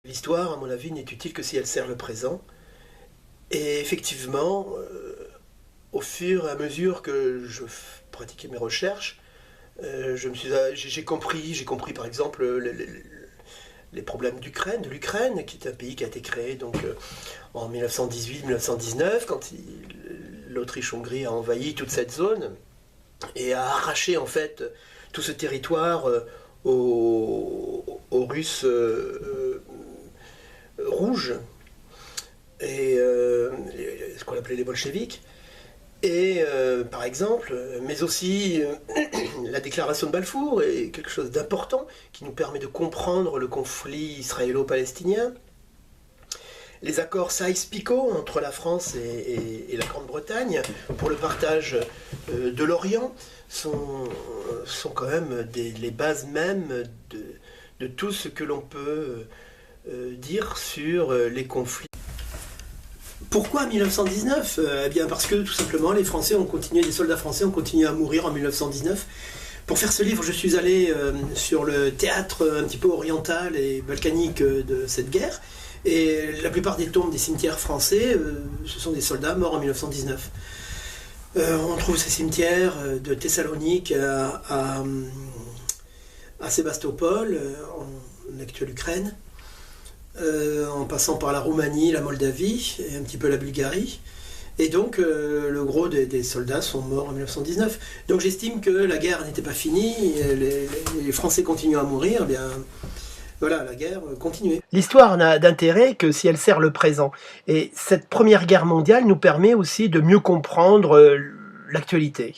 L'histoire, à mon avis, n'est utile que si elle sert le présent. Et effectivement, au fur et à mesure que je pratiquais mes recherches, j'ai compris par exemple les problèmes de l'Ukraine, qui est un pays qui a été créé donc en 1918-1919, quand l'Autriche-Hongrie a envahi toute cette zone et a arraché en fait tout ce territoire aux Russes rouges et ce qu'on appelait les bolcheviks. Et par exemple, mais aussi la déclaration de Balfour est quelque chose d'important qui nous permet de comprendre le conflit israélo-palestinien. Les accords Sykes-Picot entre la France et la Grande-Bretagne pour le partage de l'Orient sont quand même les bases même de tout ce que l'on peut dire sur les conflits. Pourquoi 1919 Eh bien parce que tout simplement les soldats français ont continué à mourir en 1919. Pour faire ce livre, je suis allé sur le théâtre un petit peu oriental et balkanique de cette guerre. Et la plupart des tombes des cimetières français, ce sont des soldats morts en 1919. On trouve ces cimetières de Thessalonique à Sébastopol, en actuelle Ukraine, en passant par la Roumanie, la Moldavie et un petit peu la Bulgarie. Et donc le gros des soldats sont morts en 1919. Donc j'estime que la guerre n'était pas finie, les Français continuent à mourir, eh bien voilà, la guerre continuait. L'histoire n'a d'intérêt que si elle sert le présent. Et cette Première Guerre mondiale nous permet aussi de mieux comprendre l'actualité.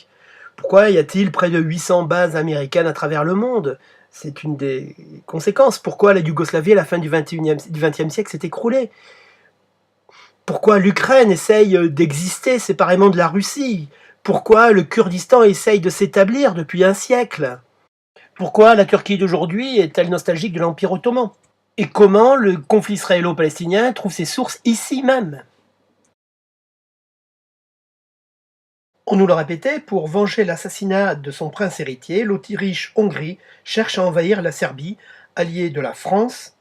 Pourquoi y a-t-il près de 800 bases américaines à travers le monde ? C'est une des conséquences. Pourquoi la Yougoslavie, à la fin du XXe siècle, s'est écroulée ? Pourquoi l'Ukraine essaye d'exister séparément de la Russie ? Pourquoi le Kurdistan essaye de s'établir depuis un siècle ? Pourquoi la Turquie d'aujourd'hui est-elle nostalgique de l'Empire ottoman ? Et comment le conflit israélo-palestinien trouve ses sources ici même ? On nous le répétait, pour venger l'assassinat de son prince héritier, l'Autriche-Hongrie cherche à envahir la Serbie, alliée de la France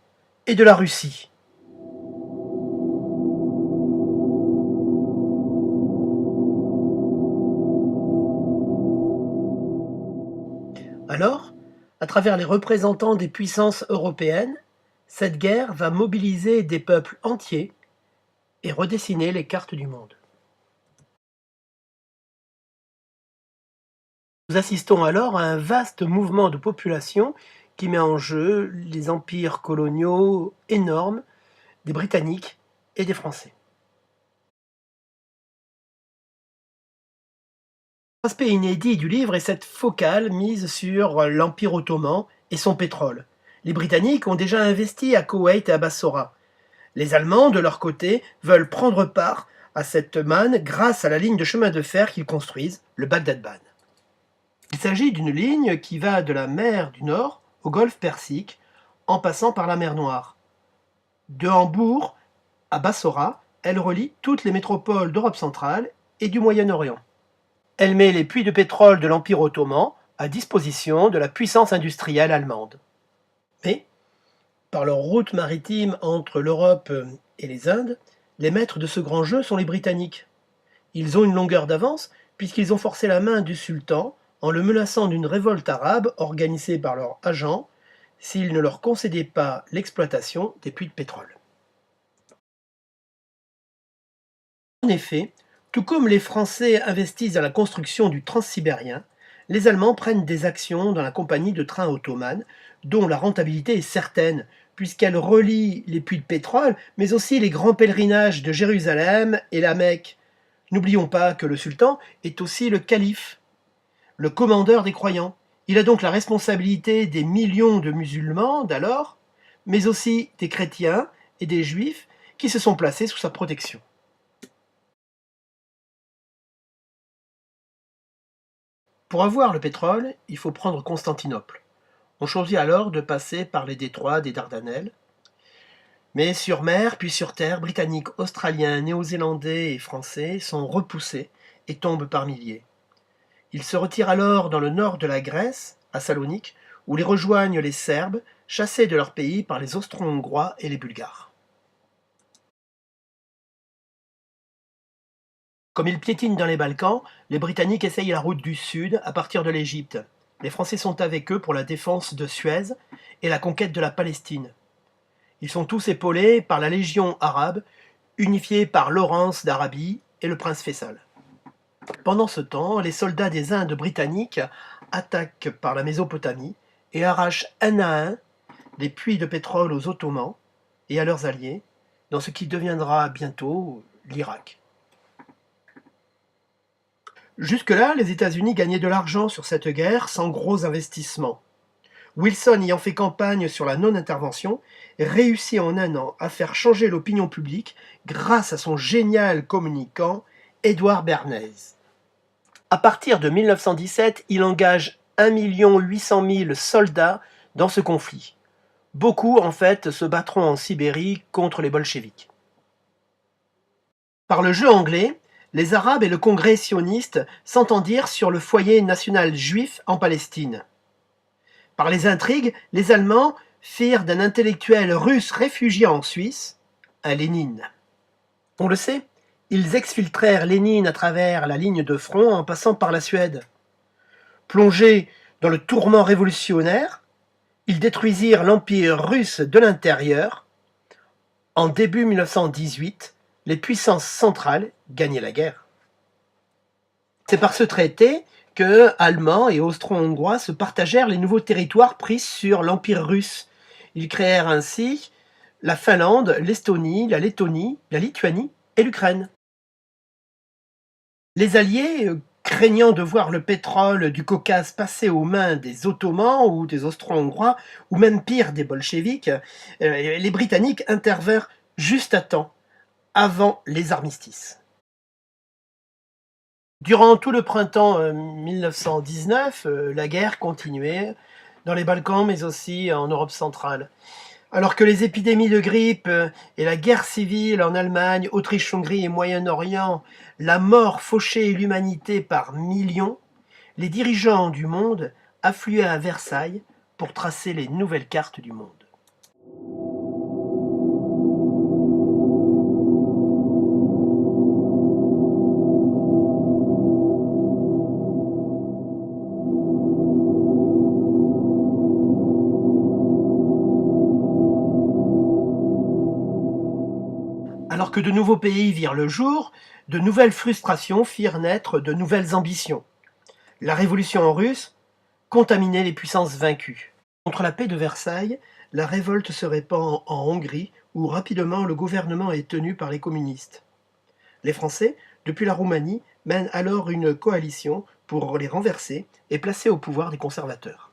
et de la Russie. Alors, à travers les représentants des puissances européennes, cette guerre va mobiliser des peuples entiers et redessiner les cartes du monde. Nous assistons alors à un vaste mouvement de population qui met en jeu les empires coloniaux énormes des Britanniques et des Français. L'aspect inédit du livre est cette focale mise sur l'Empire ottoman et son pétrole. Les Britanniques ont déjà investi à Koweït et à Bassora. Les Allemands, de leur côté, veulent prendre part à cette manne grâce à la ligne de chemin de fer qu'ils construisent, le Bagdad-Ban. Il s'agit d'une ligne qui va de la mer du Nord au golfe Persique, en passant par la mer Noire. De Hambourg à Bassora, elle relie toutes les métropoles d'Europe centrale et du Moyen-Orient. Elle met les puits de pétrole de l'Empire ottoman à disposition de la puissance industrielle allemande. Mais, par leur route maritime entre l'Europe et les Indes, les maîtres de ce grand jeu sont les Britanniques. Ils ont une longueur d'avance puisqu'ils ont forcé la main du sultan en le menaçant d'une révolte arabe organisée par leurs agents s'il ne leur concédait pas l'exploitation des puits de pétrole. En effet, tout comme les Français investissent dans la construction du transsibérien, les Allemands prennent des actions dans la compagnie de trains ottomane, dont la rentabilité est certaine, puisqu'elle relie les puits de pétrole, mais aussi les grands pèlerinages de Jérusalem et la Mecque. N'oublions pas que le sultan est aussi le calife, le commandeur des croyants. Il a donc la responsabilité des millions de musulmans d'alors, mais aussi des chrétiens et des juifs qui se sont placés sous sa protection. Pour avoir le pétrole, il faut prendre Constantinople. On choisit alors de passer par les détroits des Dardanelles. Mais sur mer, puis sur terre, Britanniques, Australiens, Néo-Zélandais et Français sont repoussés et tombent par milliers. Ils se retirent alors dans le nord de la Grèce, à Salonique, où les rejoignent les Serbes, chassés de leur pays par les Austro-Hongrois et les Bulgares. Comme ils piétinent dans les Balkans, les Britanniques essayent la route du Sud à partir de l'Égypte. Les Français sont avec eux pour la défense de Suez et la conquête de la Palestine. Ils sont tous épaulés par la Légion arabe, unifiée par Laurence d'Arabie et le prince Faisal. Pendant ce temps, les soldats des Indes britanniques attaquent par la Mésopotamie et arrachent un à un des puits de pétrole aux Ottomans et à leurs alliés, dans ce qui deviendra bientôt l'Irak. Jusque-là, les États-Unis gagnaient de l'argent sur cette guerre sans gros investissements. Wilson, ayant fait campagne sur la non-intervention, réussit en un an à faire changer l'opinion publique grâce à son génial communicant, Edward Bernays. À partir de 1917, il engage 1 800 000 soldats dans ce conflit. Beaucoup, en fait, se battront en Sibérie contre les bolcheviks. Par le jeu anglais, les Arabes et le Congrès sioniste s'entendirent sur le foyer national juif en Palestine. Par les intrigues, les Allemands firent d'un intellectuel russe réfugié en Suisse un Lénine. On le sait, ils exfiltrèrent Lénine à travers la ligne de front en passant par la Suède. Plongés dans le tourment révolutionnaire, ils détruisirent l'empire russe de l'intérieur. En début 1918, les puissances centrales gagnaient la guerre. C'est par ce traité que Allemands et Austro-Hongrois se partagèrent les nouveaux territoires pris sur l'Empire russe. Ils créèrent ainsi la Finlande, l'Estonie, la Lettonie, la Lituanie et l'Ukraine. Les Alliés, craignant de voir le pétrole du Caucase passer aux mains des Ottomans ou des Austro-Hongrois, ou même pire des bolcheviks, les Britanniques intervinrent juste à temps, avant les armistices. Durant tout le printemps 1919, la guerre continuait dans les Balkans, mais aussi en Europe centrale. Alors que les épidémies de grippe et la guerre civile en Allemagne, Autriche-Hongrie et Moyen-Orient, la mort fauchait l'humanité par millions, les dirigeants du monde affluaient à Versailles pour tracer les nouvelles cartes du monde. Alors que de nouveaux pays virent le jour, de nouvelles frustrations firent naître de nouvelles ambitions. La révolution russe contaminait les puissances vaincues. Contre la paix de Versailles, la révolte se répand en Hongrie, où rapidement le gouvernement est tenu par les communistes. Les Français, depuis la Roumanie, mènent alors une coalition pour les renverser et placer au pouvoir des conservateurs.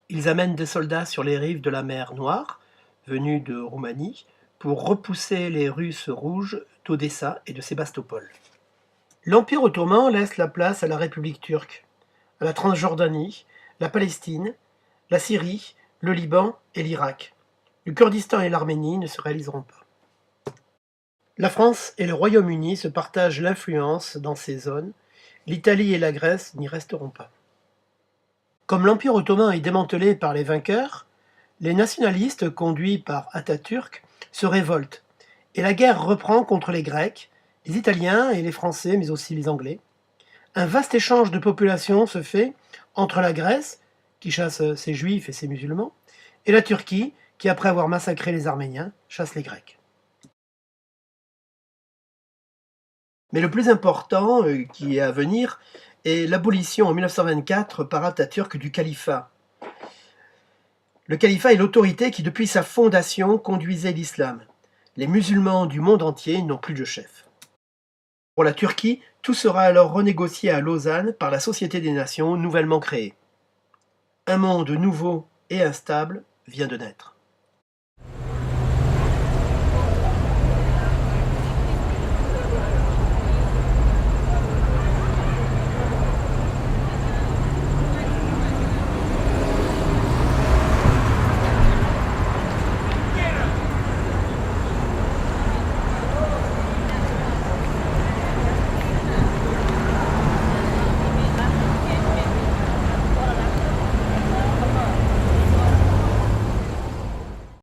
Ils amènent des soldats sur les rives de la mer Noire, venus de Roumanie, pour repousser les Russes rouges d'Odessa et de Sébastopol. L'Empire ottoman laisse la place à la République turque, à la Transjordanie, la Palestine, la Syrie, le Liban et l'Irak. Le Kurdistan et l'Arménie ne se réaliseront pas. La France et le Royaume-Uni se partagent l'influence dans ces zones. L'Italie et la Grèce n'y resteront pas. Comme l'Empire ottoman est démantelé par les vainqueurs, les nationalistes, conduits par Atatürk, se révoltent, et la guerre reprend contre les Grecs, les Italiens et les Français, mais aussi les Anglais. Un vaste échange de population se fait entre la Grèce, qui chasse ses Juifs et ses musulmans, et la Turquie, qui, après avoir massacré les Arméniens, chasse les Grecs. Mais le plus important qui est à venir est l'abolition en 1924 par Atatürk du califat. Le califat est l'autorité qui, depuis sa fondation, conduisait l'islam. Les musulmans du monde entier n'ont plus de chef. Pour la Turquie, tout sera alors renégocié à Lausanne par la Société des Nations nouvellement créée. Un monde nouveau et instable vient de naître.